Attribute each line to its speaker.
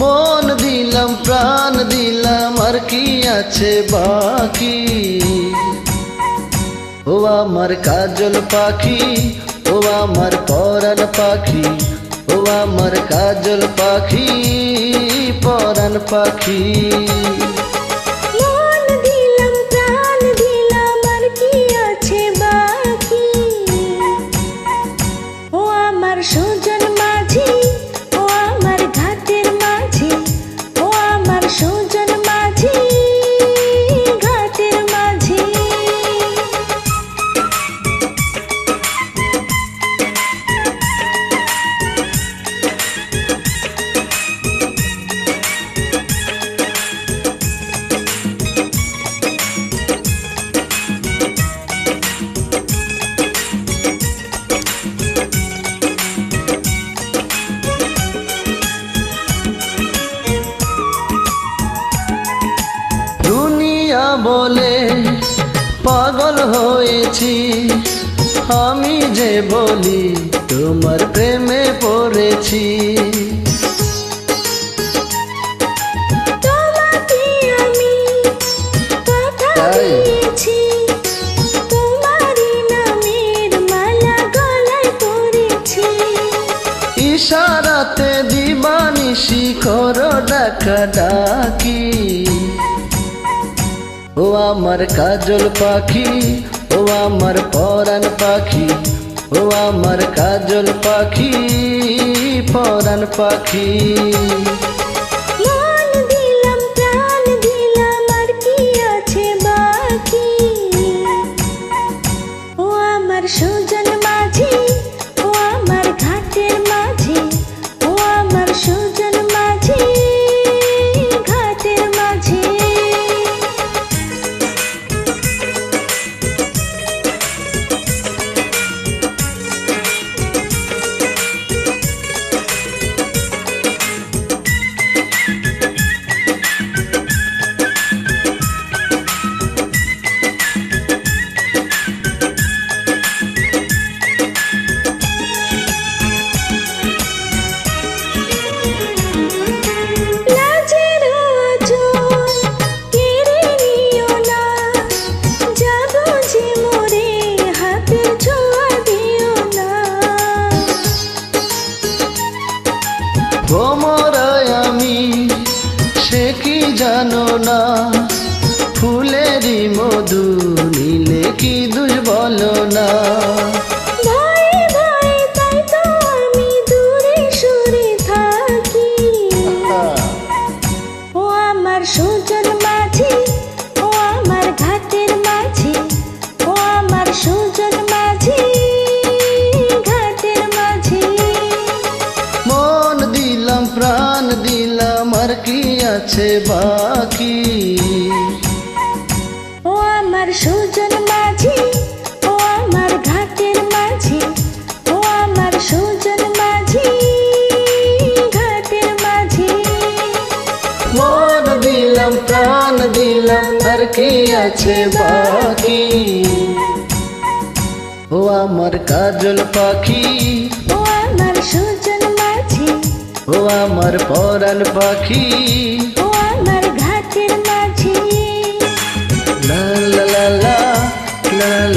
Speaker 1: মন দিলাম প্রাণ দিলাম আর কি আছে বাকি। ও আমার কাজল পাখি, ও আমার পরাণ পাখি, ও আমার কাজল পাখি, পরাণ পাখি।
Speaker 2: সুজন মাঝি, ও আমার ঘাটের মাঝি, ও আমার সুজন মাঝি, ঘাটের মাঝি।
Speaker 1: বলে পাগল হয়েছি আমি যে বলি তোমার প্রেমে পড়েছি।
Speaker 2: তোমাকে আমি কথা দিয়েছি, তোমারই নামের মালা গলায় পরেছি।
Speaker 1: ইশারাতে দিবানিশি করো ডাকা ডাকি। ও আমার কাজল পাখি, ও আমার পরাণ পাখি, ও আমার কাজল পাখি, পরাণ পাখি।
Speaker 2: মন দিলাম প্রাণ দিলাম আর কি আছে বাকি। ও আমার সুজন মাঝি, ও আমার ঘাটের মাঝি, ও আমার সুজন মাঝি, ঘাটের মাঝি।
Speaker 1: ভোমরায় আমি সে কি জানো না, ফুলেরই মধু নিলে কি দুষ বলো না।
Speaker 2: ভয়ে ভয়ে তাই তো আমি দূরে সরে থাকি। ও আমার সুজন মাঝি, ও আমার ঘাটের মাঝি, ও আমার সুজন মাঝি, ঘাটের মাঝি।
Speaker 1: মন দিলাম প্রাণ দিলাম আর কি আছে বাকি।
Speaker 2: ও আমার সুজন মাঝি, ও আমার ঘাটের মাঝি, ও আমার সুজন মাঝি, ঘাটের মাঝি।
Speaker 1: মন দিলাম প্রাণ দিলাম আর কি আছে বাকি। ও আমার কাজল পাখি,
Speaker 2: ও আমার সুজন মাঝি,
Speaker 1: ও আমার পরাণ পাখি,
Speaker 2: ও আমার ঘাটের মাঝি।
Speaker 1: লা লা লা লা লা